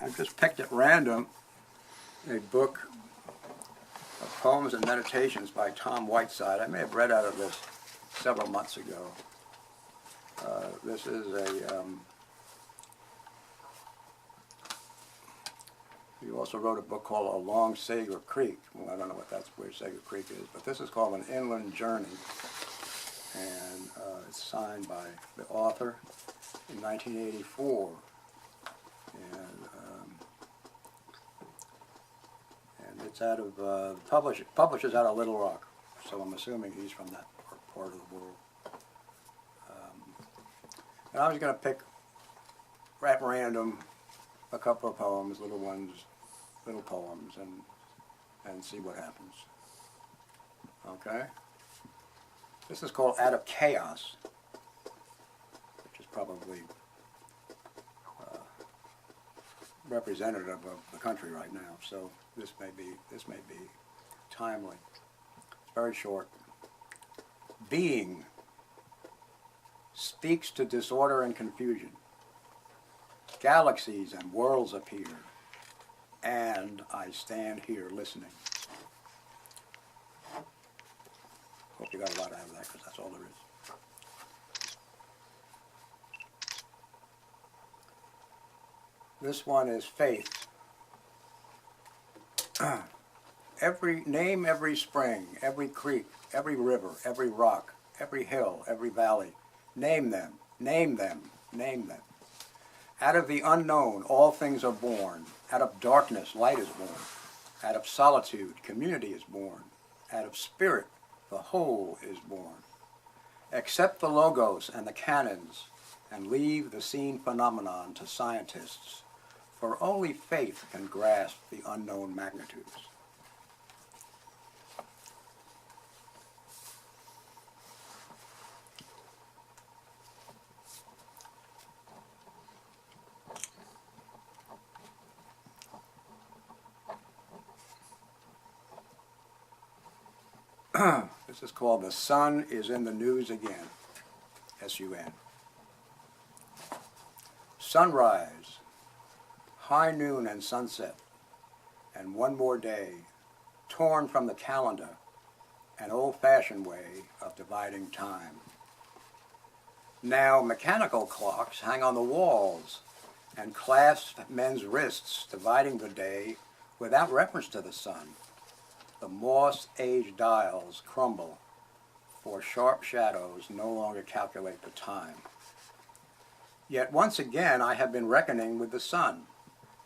I just picked at random a book of poems and meditations by Tom Whiteside. I may have read out of this several months ago. This is he also wrote a book called Along Sager Creek. Well, I don't know where Sager Creek is, but this is called An Inland Journey, and it's signed by the author in 1984, and it's out of publishes out of Little Rock, so I'm assuming he's from that part of the world. And I was going to pick at random a couple of poems, little poems, and see what happens. Okay? This is called Out of Chaos, which is probably representative of the country right now, so this may be timely. It's very short. Being speaks to disorder and confusion. Galaxies and worlds appear, and I stand here listening. Hope you got a lot out of that, because that's all there is. This one is faith. Name every spring, every creek, every river, every rock, every hill, every valley. Name them, name them, name them. Out of the unknown, all things are born. Out of darkness, light is born. Out of solitude, community is born. Out of spirit, the whole is born. Accept the logos and the canons, and leave the seen phenomenon to scientists, for only faith can grasp the unknown magnitudes. This is called The Sun is in the News Again, S-U-N. Sunrise, high noon and sunset, and one more day, torn from the calendar, an old-fashioned way of dividing time. Now mechanical clocks hang on the walls and clasp men's wrists, dividing the day without reference to the sun. The moss-aged dials crumble, for sharp shadows no longer calculate the time. Yet once again I have been reckoning with the sun,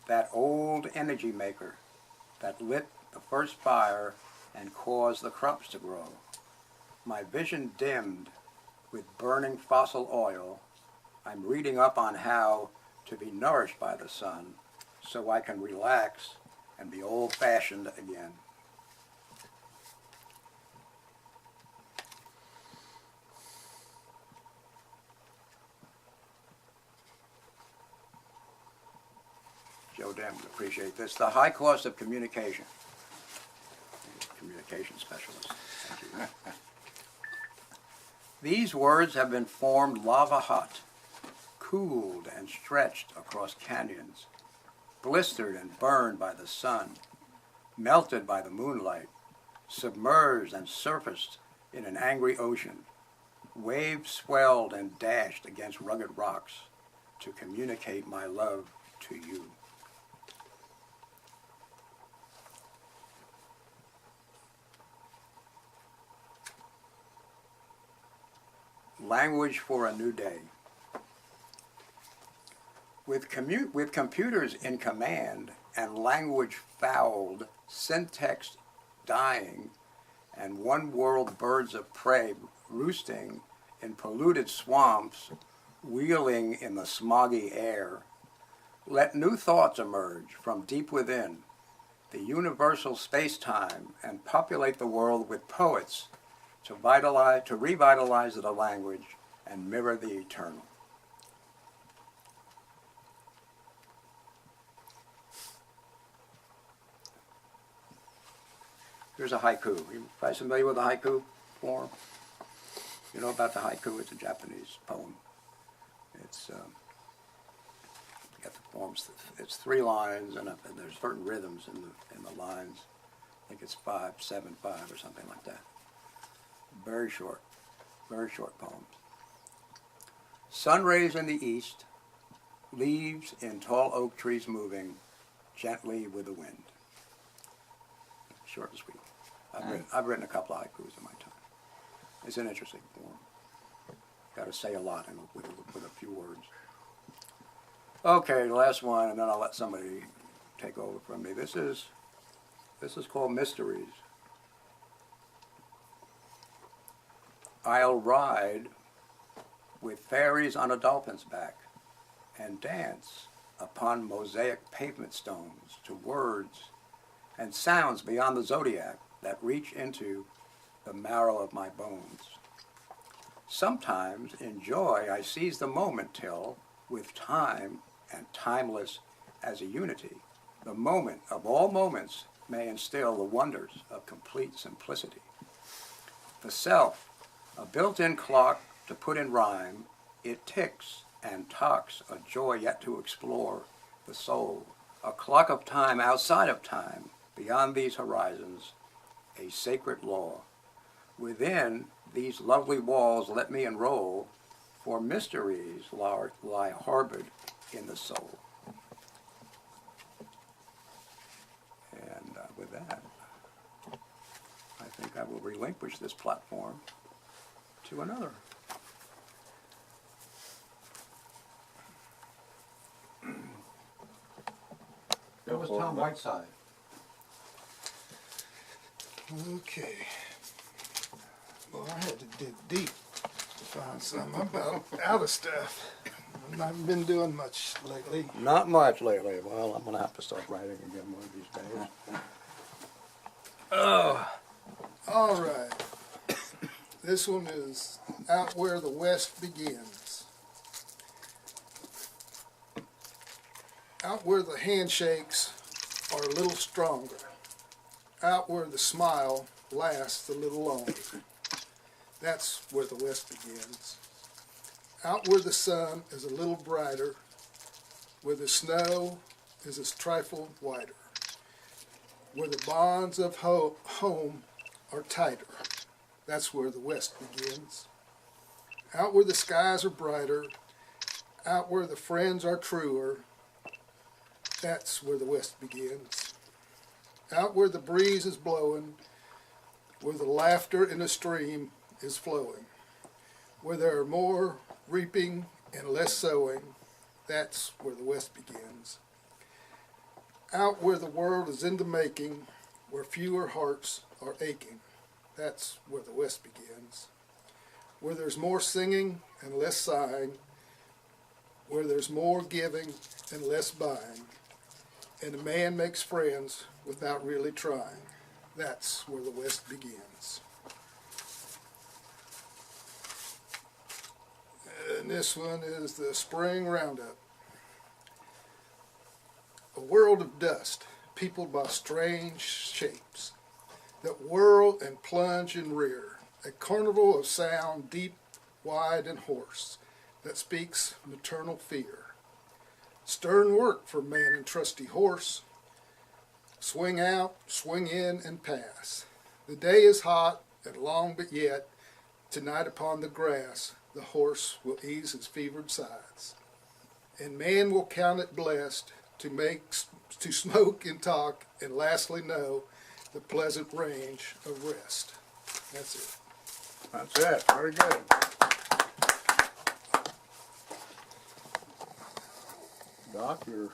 that old energy maker that lit the first fire and caused the crops to grow. My vision dimmed with burning fossil oil, I'm reading up on how to be nourished by the sun so I can relax and be old-fashioned again. Joe Dem would appreciate this. The high cost of communication. Communication specialist. Thank you. These words have been formed lava hot, cooled and stretched across canyons, blistered and burned by the sun, melted by the moonlight, submerged and surfaced in an angry ocean. Waves swelled and dashed against rugged rocks to communicate my love to you. Language for a New Day. With computers in command and language fouled, syntax dying, and one-world birds of prey roosting in polluted swamps, wheeling in the smoggy air, let new thoughts emerge from deep within the universal space-time and populate the world with poets to revitalize the language and mirror the eternal. Here's a haiku. You guys familiar with the haiku form? You know about the haiku? It's a Japanese poem. It's get the forms. It's 3 lines, and there's certain rhythms in the lines. I think it's 5-7-5 or something like that. Very short poems. Sun rays in the east, leaves in tall oak trees moving gently with the wind. Short and sweet. I've written a couple of haikus in my time. It's an interesting form. Got to say a lot with a few words. Okay, the last one, and then I'll let somebody take over from me. This is called Mysteries. I'll ride with fairies on a dolphin's back and dance upon mosaic pavement stones to words and sounds beyond the zodiac that reach into the marrow of my bones. Sometimes in joy I seize the moment till, with time and timeless as a unity, the moment of all moments may instill the wonders of complete simplicity. The self, a built-in clock to put in rhyme, it ticks and talks a joy yet to explore the soul, a clock of time outside of time, beyond these horizons, a sacred law. Within these lovely walls let me enroll, for mysteries lie harbored in the soul. And with that, I think I will relinquish this platform to another. That was Tom Whiteside. Okay. Well, I had to dig deep to find something. I'm about out of stuff. I haven't been doing much lately. Not much lately. Well, I'm going to have to start writing again one of these days. Oh. All right. This one is Out Where the West Begins. Out where the handshakes are a little stronger. Out where the smile lasts a little longer. That's where the West begins. Out where the sun is a little brighter, where the snow is a trifle whiter, where the bonds of home are tighter. That's where the West begins. Out where the skies are brighter, out where the friends are truer, that's where the West begins. Out where the breeze is blowing, where the laughter in a stream is flowing, where there are more reaping and less sowing, that's where the West begins. Out where the world is in the making, where fewer hearts are aching, that's where the West begins. Where there's more singing and less sighing, where there's more giving and less buying, and a man makes friends without really trying, that's where the West begins. And this one is the Spring Roundup. A world of dust, peopled by strange shapes that whirl and plunge and rear, a carnival of sound deep, wide, and hoarse that speaks maternal fear. Stern work for man and trusty horse. Swing out, swing in, and pass. The day is hot and long, but yet, tonight upon the grass, the horse will ease his fevered sides. And man will count it blessed to smoke and talk, and lastly know the pleasant range of rest. That's it. That's it. Very good. Doc, you're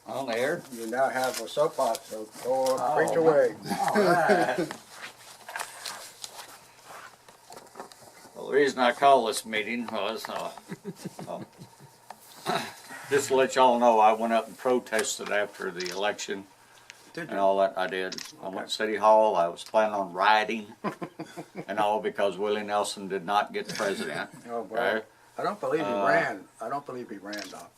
On air? you now have a soapbox, so go preach away. All right. Well, the reason I called this meeting was just to let y'all know I went up and protested after the election Did and you? all that I did. I went to City Hall. I was planning on rioting and all because Willie Nelson did not get president. Oh, boy. Okay? I don't believe he ran. I don't believe he ran, Doc.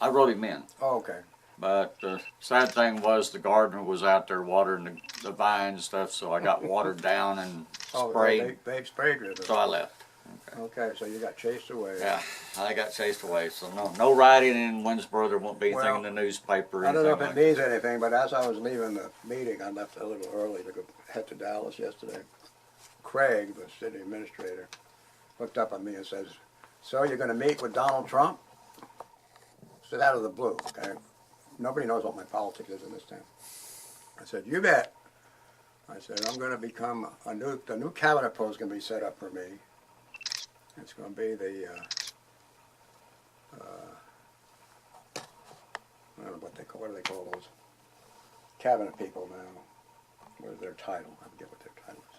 I wrote him in. Oh, okay. But the sad thing was the gardener was out there watering the vines and stuff, so I got watered down and Oh, sprayed. they sprayed you. So I left. Okay, so you got chased away. Yeah, I got chased away. So no riding in Winnsboro. There won't be anything Well, in the newspaper. I don't know if anything it like means anything, but as I was leaving the meeting, I left a little early to go head to Dallas yesterday. Craig, the city administrator, looked up at me and says, "So you're going to meet with Donald Trump?" I said, out of the blue, okay? Nobody knows what my politics is in this town. I said, "You bet." I said, "I'm going to become the new cabinet post is going to be set up for me. It's going to be the, I don't know what do they call those cabinet people now? What is their title? I forget what their title is.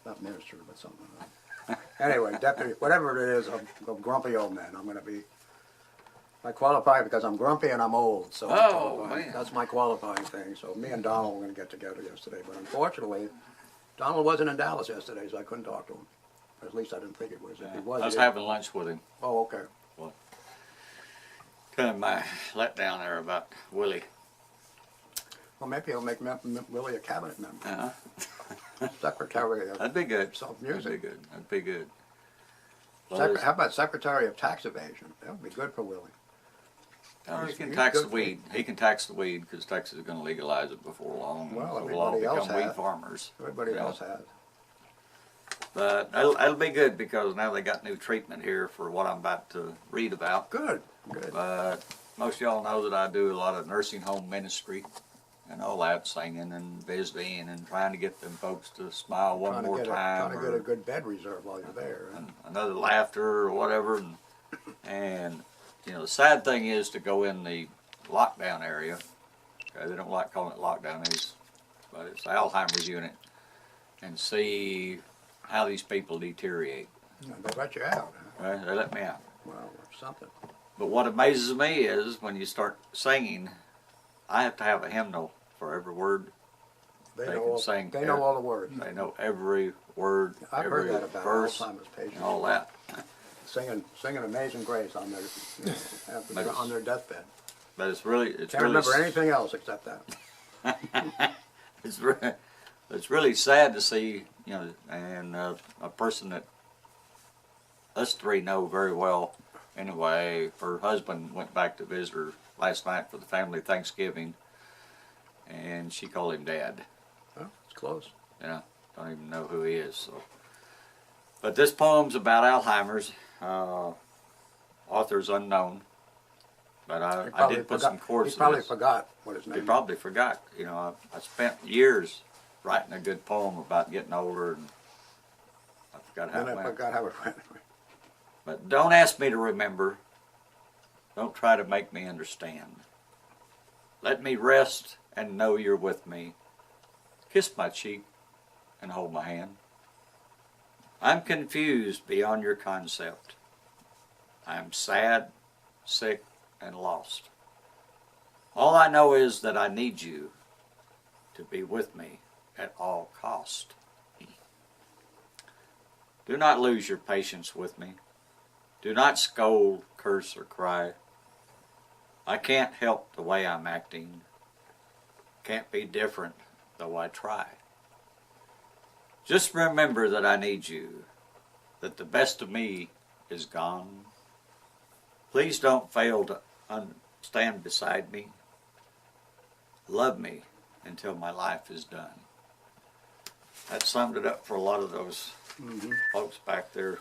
Not minister, but something like that. Anyway, deputy, whatever it is, a grumpy old man. I'm going to be, I qualify because I'm grumpy and I'm old. So man. that's my qualifying thing. So me and Donald were going to get together yesterday. But unfortunately, Donald wasn't in Dallas yesterday, so I couldn't talk to him. At least I didn't think it was. If he was, I was having lunch with him. Oh, okay. Telling my letdown there about Willie. Well, maybe he'll make Willie a cabinet member. Uh-huh. Secretary of That'd be good. Self-music. That'd be good. That'd be good. Well, How about Secretary of Tax Evasion? That would be good for Willie. he can He's tax good the for- weed. He can tax the weed because Texas is going to legalize it before long. Well, So we'll all everybody else become weed has. farmers. Everybody Yeah. else has. But that'll be good because now they got new treatment here for what I'm about to read about. Good, good. But most of y'all know that I do a lot of nursing home ministry and all that, singing and visiting and trying to get them folks to smile one more time. Trying to get a good bed reserve while you're there. And another laughter or whatever. And, you know, the sad thing is to go in the lockdown area. Okay, they don't like calling it lockdown, but it's the Alzheimer's unit, and see how these people deteriorate. They let you out. Huh? Right? They let me out. Well, something. But what amazes me is when you start singing, I have to have a hymnal for every word. They They know can all, sing They know all the words. They know every word, I've every heard that about verse, Alzheimer's patients. and all that. Singing Amazing Grace on their on their deathbed. But it's really, Can't remember anything else except that. it's really sad to see, you know, and a person that us three know very well. Anyway, her husband went back to visit her last night for the family Thanksgiving, and she called him Dad. Oh, it's close. Yeah, don't even know who he is. So, but this poem's about Alzheimer's. Author's unknown, but I did put some chords. He probably in this. forgot what his name He is. probably forgot. You know, I spent years writing a good poem about getting older, and I forgot how And it I went. forgot how it went. But don't ask me to remember. Don't try to make me understand. Let me rest and know you're with me. Kiss my cheek and hold my hand. I'm confused beyond your concept. I'm sad, sick, and lost. All I know is that I need you to be with me at all cost. Do not lose your patience with me. Do not scold, curse, or cry. I can't help the way I'm acting. Can't be different, though I try. Just remember that I need you, that the best of me is gone. Please don't fail to stand beside me. Love me until my life is done. That summed it up for a lot of those folks back there.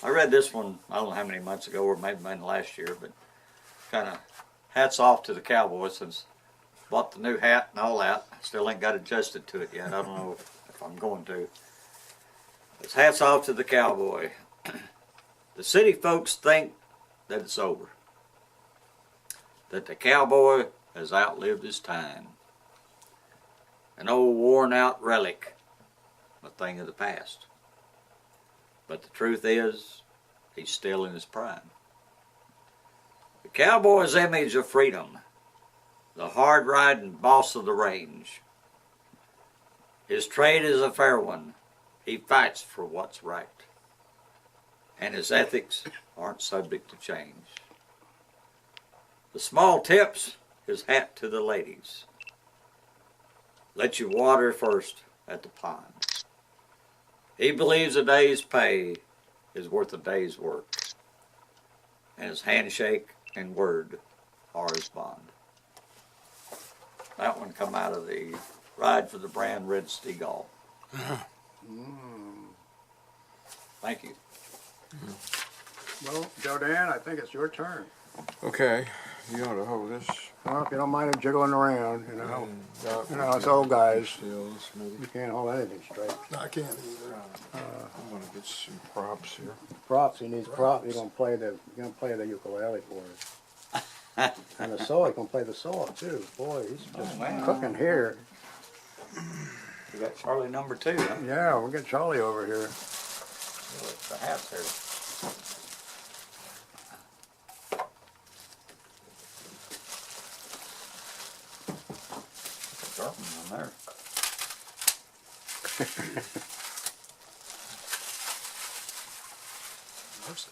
I read this one, I don't know how many months ago, or maybe last year, but kind of hats off to the Cowboys since bought the new hat and all that. Still ain't got adjusted to it yet. I don't know if I'm going to. It's hats off to the Cowboy. The city folks think that it's over, that the cowboy has outlived his time. An old worn-out relic, a thing of the past. But the truth is, he's still in his prime. The cowboy's image of freedom, the hard-riding boss of the range. His trade is a fair one. He fights for what's right. And his ethics aren't subject to change. The small tips, his hat to the ladies. Let you water first at the pond. He believes a day's pay is worth a day's work, and his handshake and word are his bond. That one come out of the Ride for the Brand Red Steagall. Thank you. Well, Joe Dan, I think it's your turn. Okay, you ought to hold this. Well, if you don't mind it jiggling around, you know. That You know, it's old guys. stills, maybe. You can't hold anything straight. I can't either. I'm gonna get some props here. Props, he needs props. You're gonna play the ukulele for us. And the saw, he can play the saw too. Boy, he's just cooking here. You got Charlie number 2, huh? Yeah, we'll get Charlie over here. The hat's there. Sharp one on there. Mercy.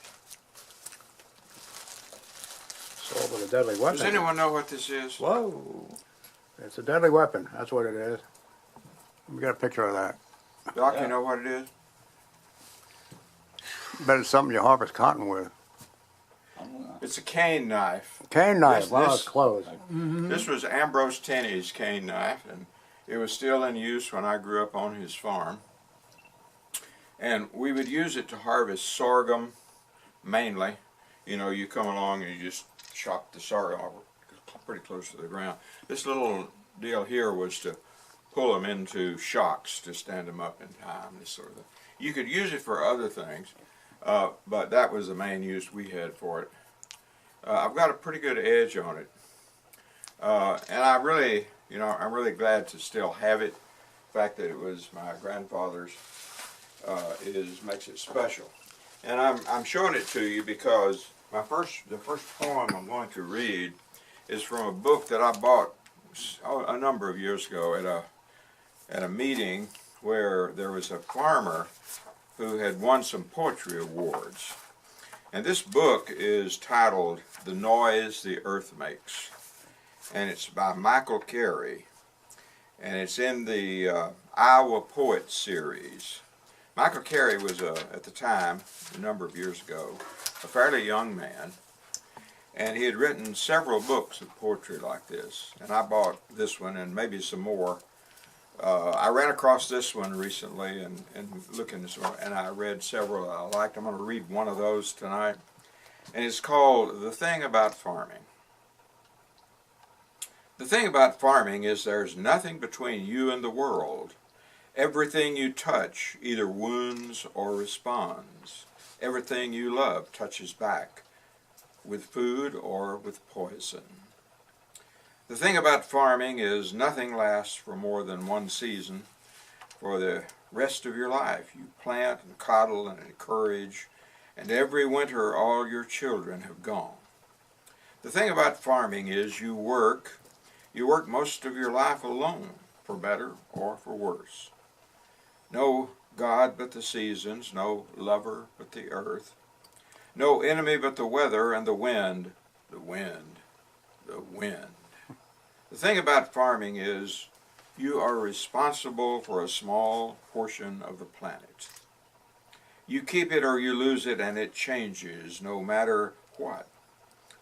Saw with a deadly weapon. Does anyone know what this is? Whoa. It's a deadly weapon. That's what it is. Let me get a picture of that. Doc, Yeah. you know what it is? Bet it's something you harvest cotton with. It's a cane knife. Cane knife. This- Wow, this- it's close. This was Ambrose Tenney's cane knife, and it was still in use when I grew up on his farm. And we would use it to harvest sorghum, mainly. You know, you come along and you just chop the sorghum over pretty close to the ground. This little deal here was to pull them into shocks to stand them up in time, this sort of thing. You could use it for other things, but that was the main use we had for it. I've got a pretty good edge on it, and I really, you know, I'm really glad to still have it. The fact that it was my grandfather's makes it special, and I'm showing it to you because the first poem I'm going to read is from a book that I bought a number of years ago at a meeting where there was a farmer who had won some poetry awards. And this book is titled The Noise the Earth Makes. And it's by Michael Carey. And it's in the Iowa Poets series. Michael Carey was, at the time, a number of years ago, a fairly young man. And he had written several books of poetry like this. And I bought this one and maybe some more. I ran across this one recently and looking this one, and I read several I liked. I'm going to read one of those tonight. And it's called The Thing About Farming. The thing about farming is there's nothing between you and the world. Everything you touch either wounds or responds. Everything you love touches back, with food or with poison. The thing about farming is nothing lasts for more than one season. For the rest of your life, you plant and coddle and encourage, and every winter all your children have gone. The thing about farming is you work most of your life alone, for better or for worse. No God but the seasons, no lover but the earth, no enemy but the weather and the wind, the wind, the wind. The thing about farming is you are responsible for a small portion of the planet. You keep it or you lose it, and it changes no matter what,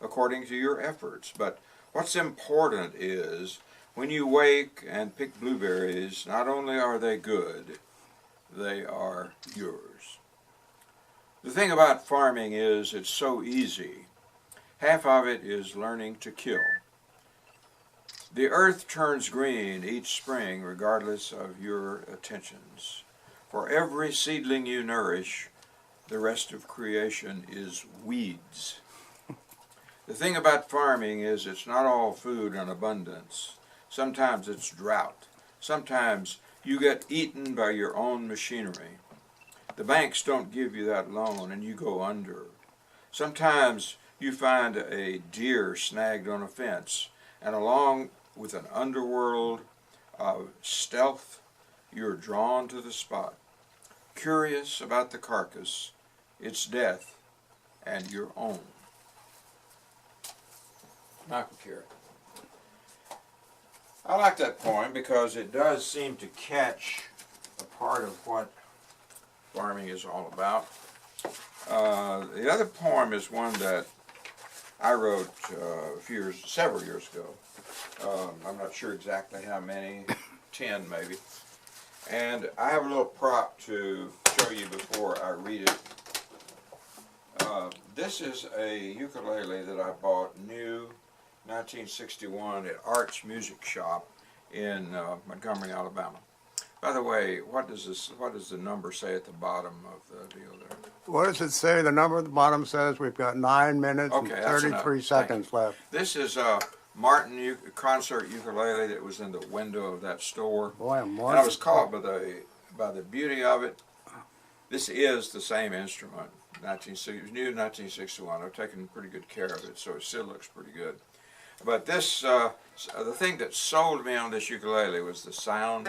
according to your efforts. But what's important is when you wake and pick blueberries, not only are they good, they are yours. The thing about farming is it's so easy. Half of it is learning to kill. The earth turns green each spring regardless of your attentions. For every seedling you nourish, the rest of creation is weeds. The thing about farming is it's not all food and abundance. Sometimes it's drought. Sometimes you get eaten by your own machinery. The banks don't give you that loan and you go under. Sometimes you find a deer snagged on a fence, and along with an underworld of stealth, you're drawn to the spot, curious about the carcass, its death, and your own. Michael Carey. I like that poem because it does seem to catch a part of what farming is all about. The other poem is one that I wrote several years ago. I'm not sure exactly how many, 10 maybe. And I have a little prop to show you before I read it. This is a ukulele that I bought new 1961 at Art's Music Shop in Montgomery, Alabama. By the way, what does the number say at the bottom of the deal there? What does it say? The number at the bottom says we've got 9 minutes Okay, and that's 33 enough. seconds left. This is a Martin concert ukulele that was in the window of that store. Boy, And I Martin. was caught by the beauty of it. This is the same instrument. It was new in 1961. I've taken pretty good care of it, so it still looks pretty good. But this, the thing that sold me on this ukulele was the sound.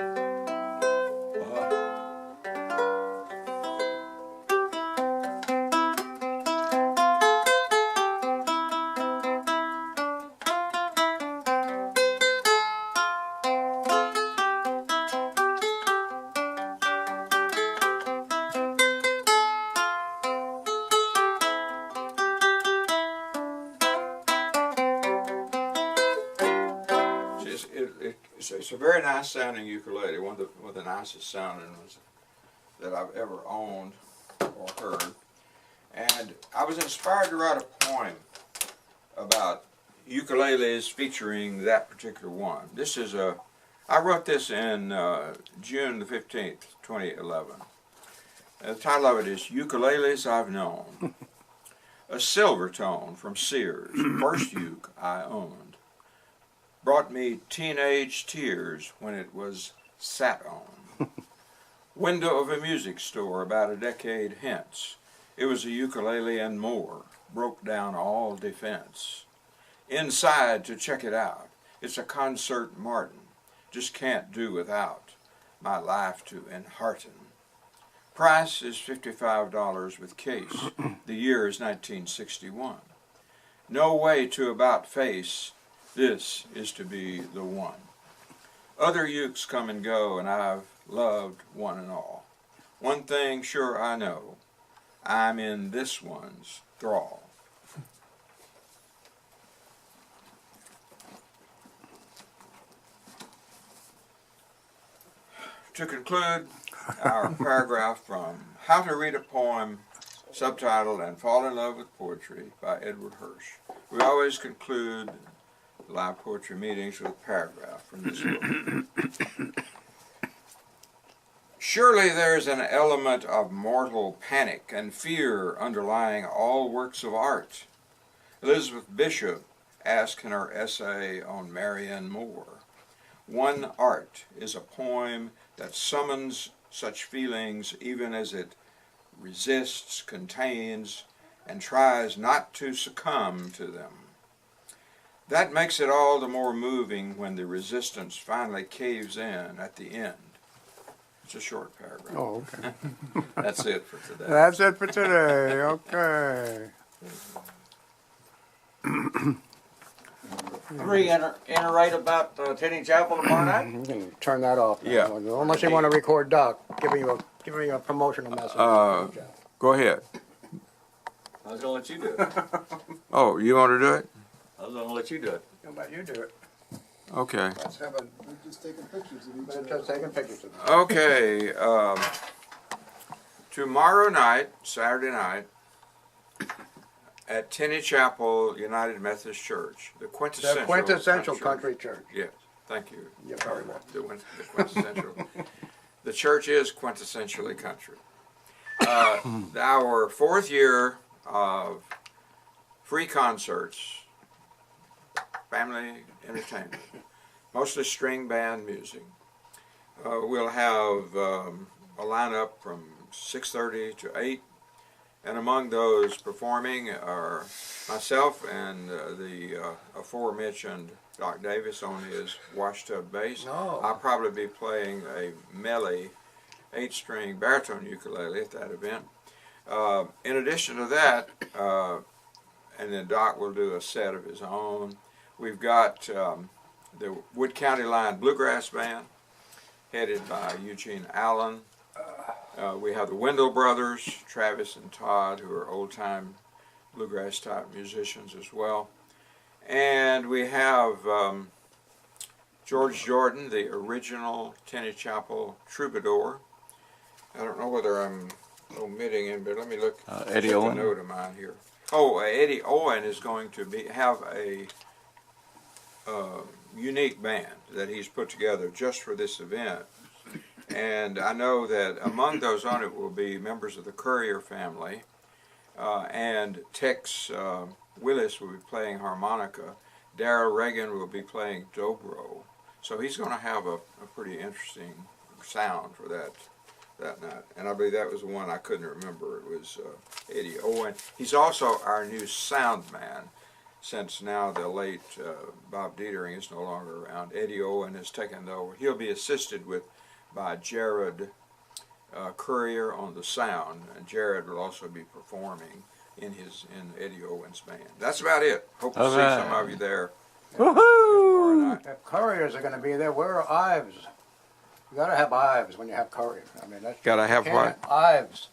It's a very nice sounding ukulele, one of the nicest sounding ones that I've ever owned or heard. And I was inspired to write a poem about ukuleles featuring that particular one. I wrote this in June the 15th, 2011. And the title of it is Ukuleles I've Known. A silver tone from Sears, first uke I owned. Brought me teenage tears when it was sat on. Window of a music store about a decade hence. It was a ukulele and more, broke down all defense. Inside to check it out, it's a concert Martin, just can't do without my life to enhearten. Price is $55 with case, the year is 1961. No way to about face, this is to be the one. Other ukes come and go, and I've loved one and all. One thing sure I know, I'm in this one's thrall. To conclude our paragraph from How to Read a Poem, subtitled And Fall in Love with Poetry by Edward Hirsch. We always conclude live poetry meetings with a paragraph from this book. Surely there's an element of mortal panic and fear underlying all works of art. Elizabeth Bishop asked in her essay on Marianne Moore, one art is a poem that summons such feelings even as it resists, contains, and tries not to succumb to them. That makes it all the more moving when the resistance finally caves in at the end. It's a short paragraph. Oh, okay. That's it for today. That's it for today. Okay. Reiterate about attending chapel tomorrow night? You can turn that off. now. Yeah. Unless you want to record Doc, giving you a promotional message. Go ahead. I was going to let you do it. Oh, you want to do it? I was going to let you do it. How about you do it? Okay. Let's have a. We're just taking pictures of each Just other. taking pictures of it. Okay. Tomorrow night, Saturday night, at Tenney Chapel United Methodist Church, the The quintessential country church. Yes, thank you. You're very welcome. The quintessential. The church is quintessentially country. Our fourth year of free concerts, family entertainment, mostly string band music. We'll have a lineup from 6:30 to 8, and among those performing are myself and the aforementioned Doc Davis on his washtub bass. Oh. I'll probably be playing a Melly 8-string baritone ukulele at that event. In addition to that, and then Doc will do a set of his own. We've got the Wood County Line Bluegrass Band, headed by Eugene Allen. We have the Wendell brothers, Travis and Todd, who are old-time bluegrass-type musicians as well. And we have George Jordan, the original Tenny Chapel troubadour. I don't know whether I'm omitting him, but let me look. Eddie check Owen. a note of mine here. Oh, Eddie Owen is going to have a unique band that he's put together just for this event. And I know that among those on it will be members of the Courier family, and Tex Willis will be playing harmonica. Darrell Reagan will be playing dobro. So he's going to have a pretty interesting sound for that night. And I believe that was the one I couldn't remember. It was Eddie Owen. He's also our new sound man, since now the late Bob Dietering is no longer around. Eddie Owen has taken over. He'll be assisted by Jared Courier on the sound, and Jared will also be performing in Eddie Owen's band. That's about it. Hope to see some of you there. Woohoo! If couriers are going to be there, where are Ives? You got to have Ives when you have courier. I mean, that's Gotta have you can't what? have Ives.